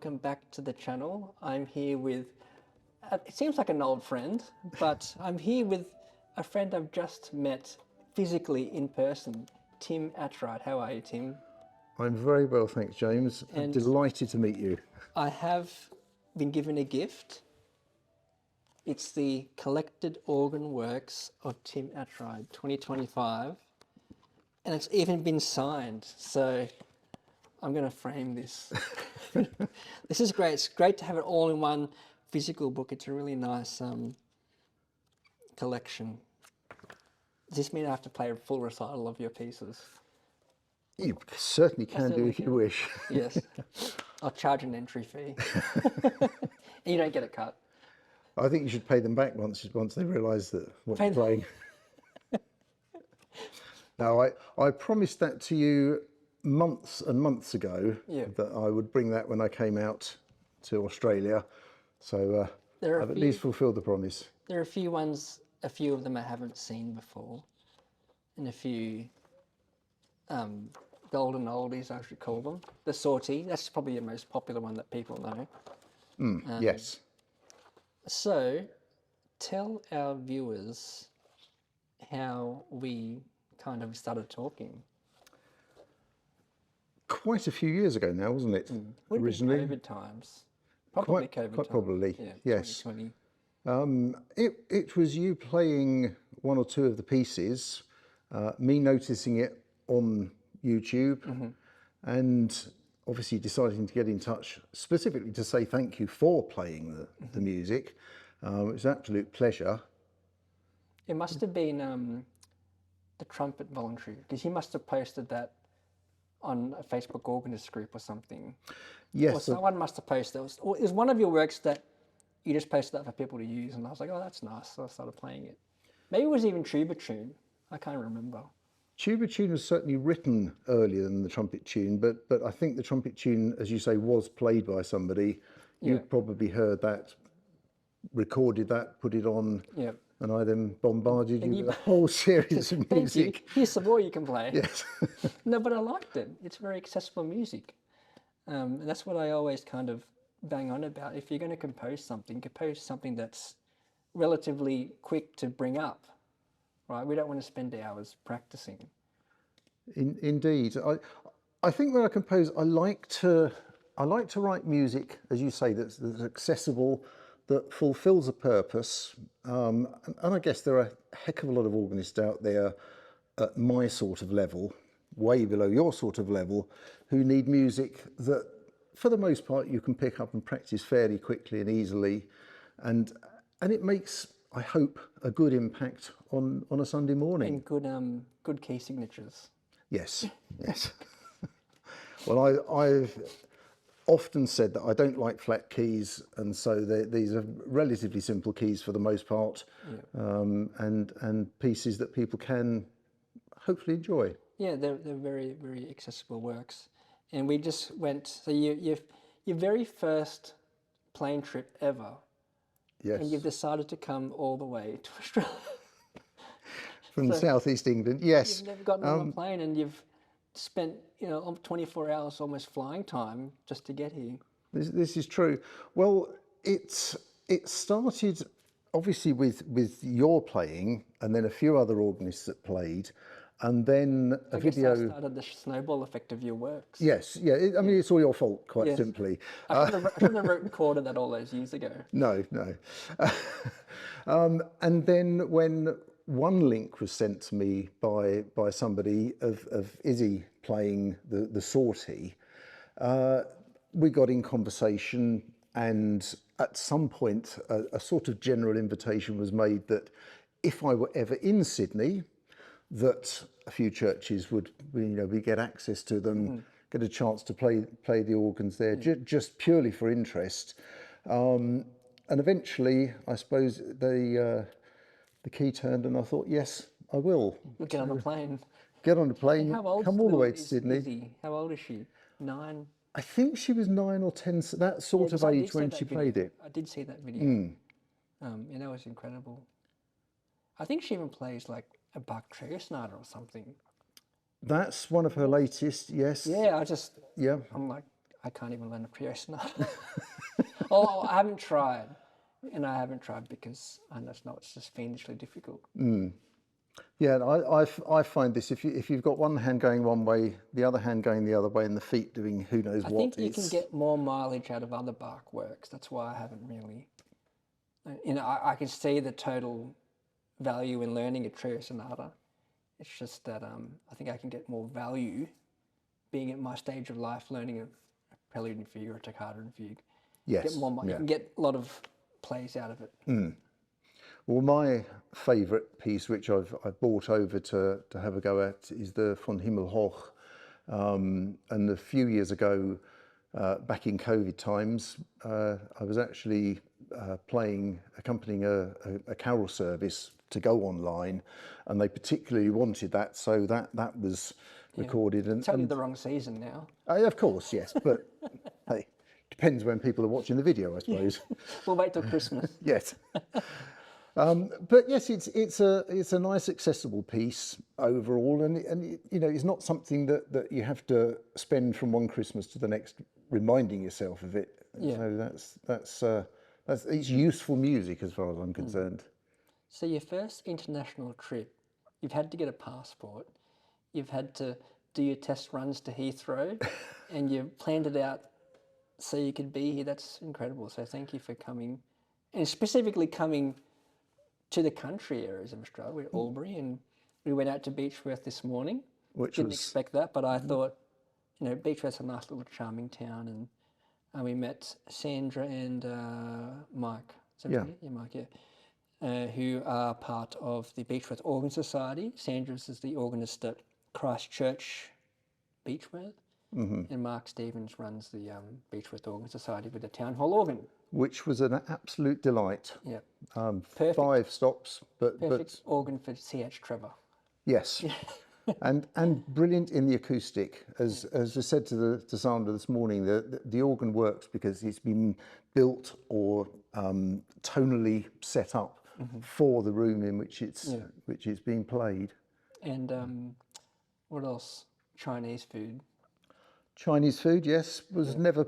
welcome back to the channel. I'm here with, it seems like an old friend, but I'm here with a friend I've just met physically in person, Tim Attride. How are you, Tim? I'm very well, thanks, James. I'm And delighted to meet you. I have been given a gift. It's the collected organ works of Tim Attride 2025, and it's even been signed. So I'm going to frame this. This is great. It's great to have it all in one physical book. It's a really nice collection. Does this mean I have to play a full recital of your pieces? You certainly I can do certainly if you can. wish. Yes. I'll charge an entry fee. And you don't get a cut. I think you should pay them back once they realise that what you're playing. Now, I promised that to you months and months ago, Yeah. that I would bring that when I came out to Australia. So There are I've a at few, least fulfilled the promise. there are a few of them I haven't seen before, and a few golden oldies, I should call them. The sortie, that's probably the most popular one that people know. Yes. So, tell our viewers how we kind of started talking. Quite a few years ago now, wasn't it? Would have been Originally. COVID times. Probably COVID Quite times. probably, Yeah, yes. 2020. It was you playing one or two of the pieces, me noticing it on YouTube, and obviously deciding to get in touch specifically to say thank you for playing the music. It was an absolute pleasure. It must have been the trumpet voluntary, because you must have posted that on a Facebook organist group or something. Or Yes, someone must have posted it. It was one of your works that you just posted that for people to use, and I was like, oh, that's nice. So I started playing it. Maybe it was even tuba tune. I can't remember. tuba tune was certainly written earlier than the trumpet tune, but I think the trumpet tune, as you say, was played by somebody. Yeah. You've probably heard that, recorded that, put it on, Yeah. and I then bombarded And you you, with a whole series of thank you. music. Here's some more you can play. Yes. No, but I liked it. It's very accessible music. And that's what I always kind of bang on about. If you're going to compose something that's relatively quick to bring up, right? We don't want to spend hours practicing. Indeed, I think when I compose, I like to write music, as you say, that's accessible, that fulfills a purpose. And I guess there are a heck of a lot of organists out there at my sort of level, way below your sort of level, who need music that, for the most part, you can pick up and practice fairly quickly and easily, and it makes, I hope, a good impact on a Sunday morning. And good key signatures. Yes, yes. Well, I've often said that I don't like flat keys, and so these are relatively simple keys for the most part, and pieces that people can hopefully enjoy. Yeah, they're very, very accessible works. And we just went, so your very first plane trip ever, Yes, and you've decided to come all the way to Australia. from southeast England. Yes, You've never gotten on a plane, and you've spent 24 hours almost flying time just to get here. this is true. Well, it started obviously with your playing, and then a few other organists that played, and then a I guess video. that started the snowball effect of your works. Yes, yeah. I mean, it's all your fault, quite Yes. simply. I shouldn't have recorded that all those years ago. No. And then when one link was sent to me by somebody of Izzy playing the sortie, we got in conversation, and at some point a sort of general invitation was made that if I were ever in Sydney, that a few churches would, we get access to them, get a chance to play the organs there, just purely for interest. And eventually, I suppose the key turned, and I thought, yes, I will. We'll get on a plane. Get on a plane, How old come all the way to Sydney. Izzy? How old is she? 9? I think she was 9 or 10, that sort of I age did see when that she video. played it. I did see that video. And that was incredible. I think she even plays like a Bach trio sonata or something. That's one of her latest, yes. Yeah, Yeah. I'm like, I can't even learn a trio sonata. Oh, I haven't tried. And I haven't tried because I just know it's just fiendishly difficult. Yeah, and I find this, if you've got one hand going one way, the other hand going the other way, and the feet doing who knows I what, think you can get more mileage out of other Bach works. That's why I haven't really. I can see the total value in learning a trio sonata. It's just that I think I can get more value being at my stage of life learning a prelude and fugue or a toccata and fugue. Get yes, more. You yeah. can get a lot of plays out of it. Well, my favourite piece, which I've brought over to have a go at, is the Von Himmel hoch. And a few years ago, back in COVID times, I was actually accompanying a carol service to go online, and they particularly wanted that, so that was recorded. And Totally the wrong season now. of course, yes, but hey, depends when people are watching the video, I suppose. We'll wait till Christmas. Yes. But yes, it's a nice accessible piece overall, and you know, it's not something that you have to spend from one Christmas to the next reminding yourself of it. Yeah. So that's it's useful music as far as I'm concerned. So your first international trip, you've had to get a passport, you've had to do your test runs to Heathrow, and you've planned it out so you could be here. That's incredible. So thank you for coming, and specifically coming to the country areas of Australia. We're Albury, and we went out to Beechworth this morning. Which Didn't was expect that, but I thought, Beechworth's a nice little charming town, and we met Sandra and Mike. Is that Yeah. right? Yeah, Mike, yeah. Who are part of the Beechworth Organ Society. Sandra's is the organist at Christchurch, Beechworth, and Mark Stevens runs the Beechworth Organ Society with the Town Hall organ. which was an absolute delight. Yeah, 5 stops, perfect organ for C.H. Trevor. yes, and brilliant in the acoustic. As I said to Sandra this morning, the organ works because it's been built or tonally set up for the room in which it's being played. And what else? Chinese food. Chinese food, yes, was never.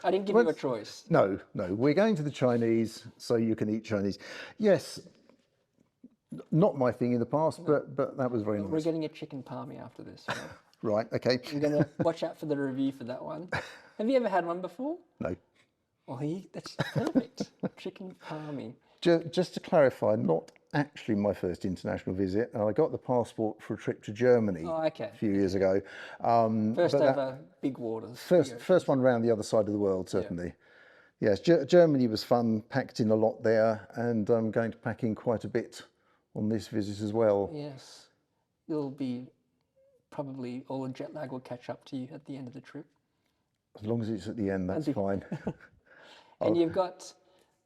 I didn't give you a choice. No, we're going to the Chinese, so you can eat Chinese. Yes, not my thing in the past, but that was very We're nice. getting a chicken palmy after this. Right? Right, okay. You're going to watch out for the review for that one. Have you ever had one before? No. Oh, that's perfect. Chicken palmy. Just to clarify, not actually my first international visit. I got the passport for a trip to Germany Oh, okay. a few years ago. First but over big waters. First one around the other side of the world, certainly. Yes, Germany was fun, packed in a lot there, and I'm going to pack in quite a bit on this visit as well. Yes. You'll be probably all the jet lag will catch up to you at the end of the trip. As long as it's at the end, that's fine. And you've got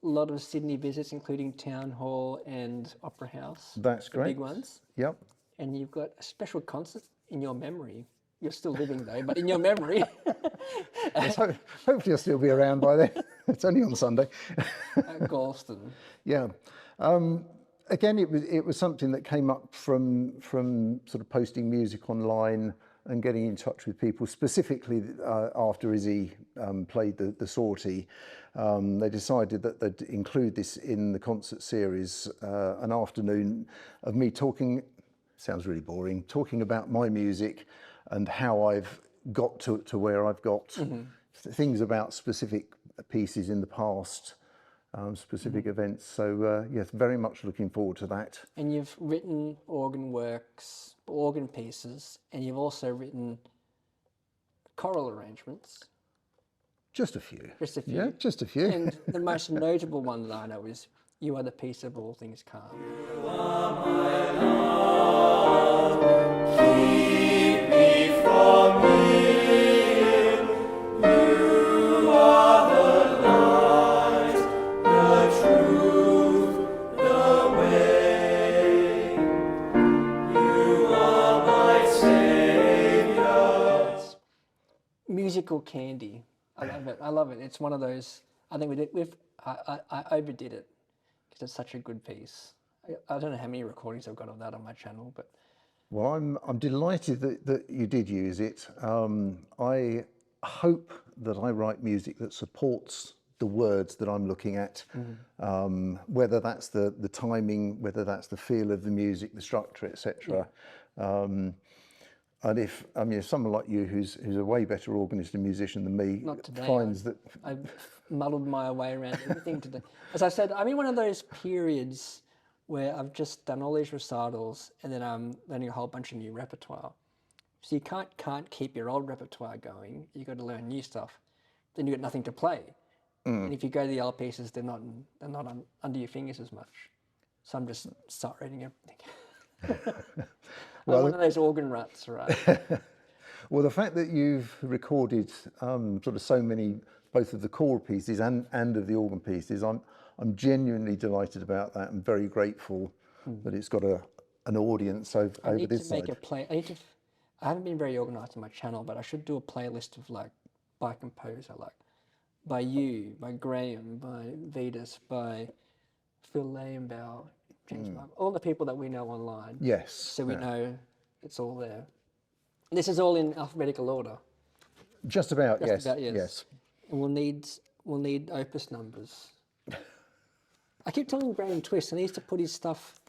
a lot of Sydney visits, including Town Hall and Opera House. That's the great. Big ones. Yep. And you've got a special concert in your memory. You're still living though, but in your memory. Yes, hopefully I'll still be around by then. It's only on Sunday. At Galston. Yeah. Again, it was something that came up from sort of posting music online and getting in touch with people, specifically after Izzy played the sortie. They decided that they'd include this in the concert series, an afternoon of me talking, sounds really boring, talking about my music and how I've got to where I've got, things about specific pieces in the past, specific events. So yes, very much looking forward to that. And you've written organ works, organ pieces, and you've also written choral arrangements. Just a few. Just a few. Yeah, just a few. And the most notable one that I know is You Are the Peace of All Things Calm. You are my love, keep me from evil. You are the light, the truth, the way. You are my Savior. Musical candy. I love it. I love it. It's one of those. I think I overdid it because it's such a good piece. I don't know how many recordings I've got of that on my channel, but Well, I'm delighted that you did use it. I hope that I write music that supports the words that I'm looking at, whether that's the timing, whether that's the feel of the music, the structure, etc. And if someone like you, who's a way better organist and musician than me, Not today. finds that I've muddled my way around everything today. As I said, I'm in one of those periods where I've just done all these recitals and then I'm learning a whole bunch of new repertoire. So you can't keep your old repertoire going. You've got to learn new stuff. Then you've got nothing to play. And if you go to the old pieces, they're not under your fingers as much. So I'm just start reading everything. I'm one of those organ ruts, right? well, the fact that you've recorded sort of so many, both of the choral pieces and of the organ pieces, I'm genuinely delighted about that. I'm very grateful that it's got an audience over this side. I need to make a play. I haven't been very organised on my channel, but I should do a playlist of like by composer, like by you, by Graham, by Vetus, by Phil Layenbow, James Mark, all the people that we know online. Yes. So we know it's all there. This is all in alphabetical order. Just about, yes. About, yes. And we'll need opus numbers. I keep telling Graham Twist, he needs to put his stuff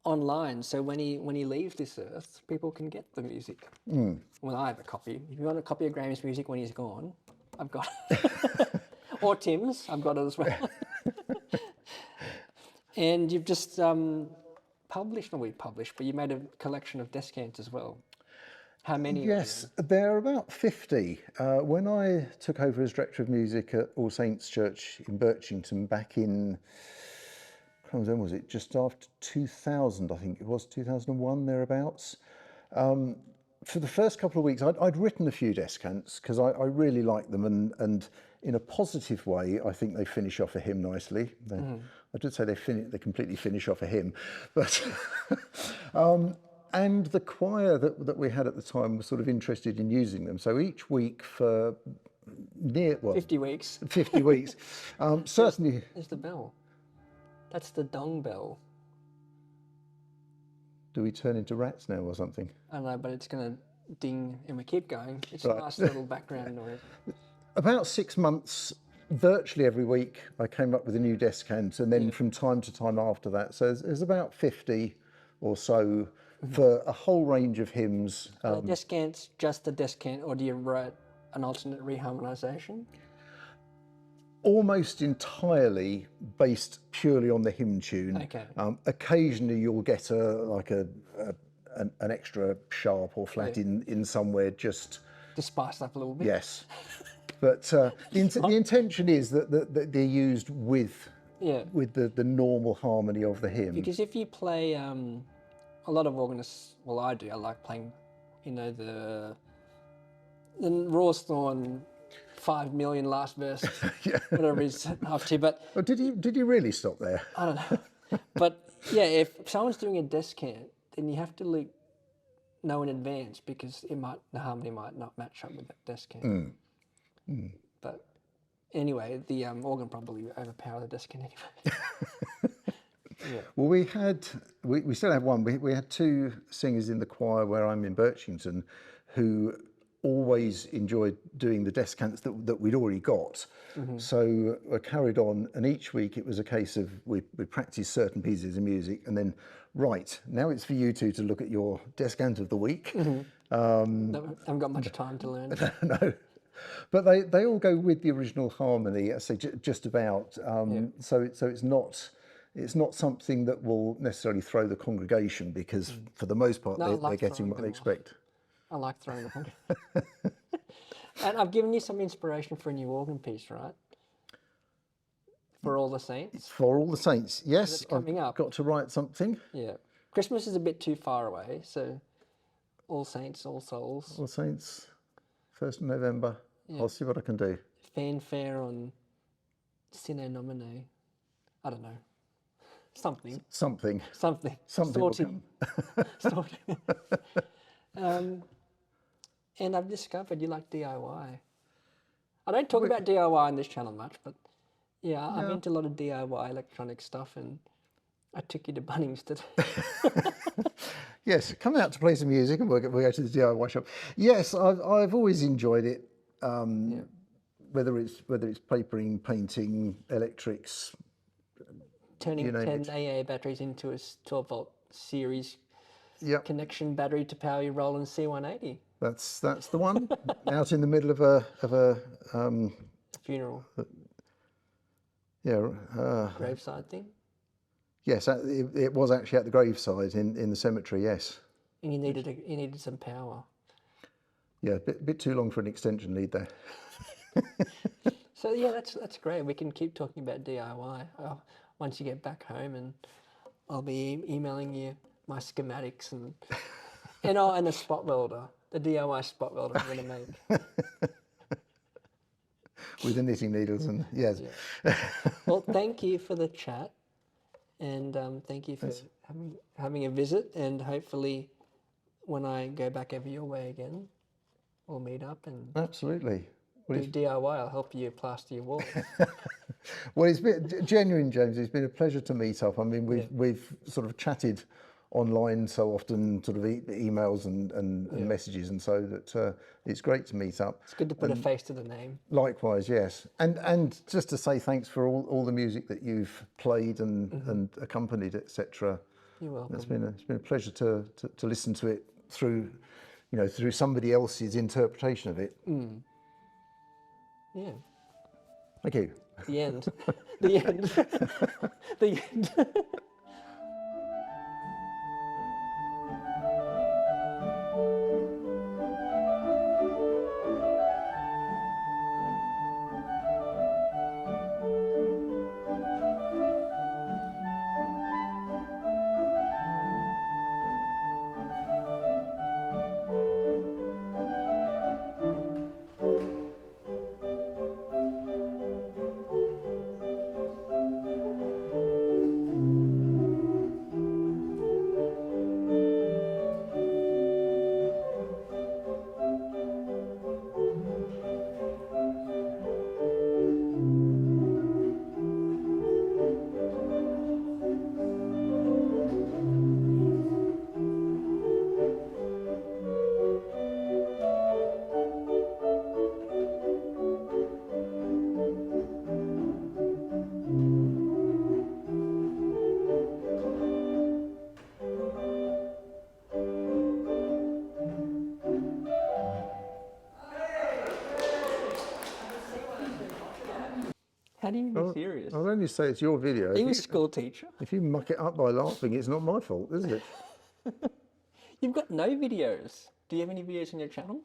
online, so when he leaves this earth, people can get the music. Well, I have a copy. If you want a copy of Graham's music when he's gone, I've got it. Or Tim's, I've got it as well. And you've just published, but you made a collection of descants as well. How many? Yes, there are about 50. When I took over as Director of Music at All Saints Church in Birchington back in, when was it? Just after 2000, I think it was, 2001, thereabouts. For the first couple of weeks, I'd written a few descants because I really liked them, and in a positive way, I think they finish off a hymn nicely. I did say they completely finish off a hymn, but and the choir that we had at the time was sort of interested in using them. So each week for 50 weeks. 50 weeks, certainly. There's the bell. That's the dong bell. Do we turn into rats now or something? I don't know, but it's going to ding and we keep going. It's a nice little background noise. About 6 months, virtually every week, I came up with a new descant, and then from time to time after that. So there's about 50 or so for a whole range of hymns. Are the descants just the descant, or do you write an alternate reharmonisation? Almost entirely based purely on the hymn tune. Okay. Occasionally you'll get an extra sharp or flat in somewhere just to spice up a little bit. Yes, but the intention is that they're used with the normal harmony of the hymn. Because if you play a lot of organists, well, I do. I like playing, the Rawsthorne 5 million last verse, whatever he's up to. But did you really stop there? I don't know. But yeah, if someone's doing a descant, then you have to know in advance, because the harmony might not match up with that descant. But anyway, the organ probably overpower the descant anyway. Well, we still have one. We had two singers in the choir where I'm in Birchington who always enjoyed doing the descants that we'd already got. So I carried on, and each week it was a case of we practiced certain pieces of music, and then now it's for you two to look at your descant of the week. I haven't got much time to learn. No, but they all go with the original harmony. I say just about. So it's not something that will necessarily throw the congregation, because for the most part they're getting what they expect. I like throwing them. And I've given you some inspiration for a new organ piece, right? For All the Saints. For All the Saints, yes. Coming up. Got to write something. Yeah. Christmas is a bit too far away, so All Saints, All Souls. All Saints, 1st of November. Yeah. I'll see what I can do. Fanfare on Sine Nomine. I don't know. Something. Something. Sorting. And I've discovered you like DIY. I don't talk about DIY on this channel much, but I'm into a lot of DIY electronic stuff, and I took you to Bunnings today. Yes, come out to play some music and we'll go to the DIY shop. Yes, I've always enjoyed it. Yeah. whether it's papering, painting, electrics, Turning you name 10 it. AA batteries into a 12-volt series Yep, connection battery to power your Roland C180 that's the one. Out in the middle of a funeral yeah graveside thing. yes, it was actually at the graveside in the cemetery. Yes, And you needed some power. yeah, bit too long for an extension lead there. So yeah, that's great. We can keep talking about DIY once you get back home, and I'll be emailing you my schematics and and a spot welder, the DIY spot welder I'm going to make. With the knitting needles and yes. Yeah. Well, thank you for the chat, and thank you for having a visit. And hopefully, when I go back over your way again, we'll meet up and Absolutely. Well, do DIY. I'll help you plaster your walls. well, it's been genuine, James. It's been a pleasure to meet up. I mean, we've sort of chatted online so often, sort of emails and messages, and so that it's great to meet up. It's good to put a face to the name. Likewise, yes. And just to say thanks for all the music that you've played and accompanied, etc. You're welcome. It's been a pleasure to listen to it through, through somebody else's interpretation of it. Yeah. Thank you. The end. The end. The end. How do you be serious? I'll only say it's your video. Are you a school teacher? If you muck it up by laughing, it's not my fault, is it? You've got no videos. Do you have any videos on your channel?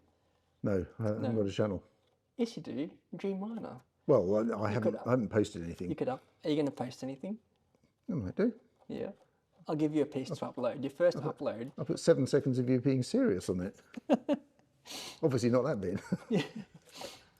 No, I haven't got a channel. Yes, you do. G minor. Well, I haven't posted anything. You could up. Are you going to post anything? I might do. Yeah. I'll give you a piece to upload. Your first upload. I put 7 seconds of you being serious on it. Obviously not that bit.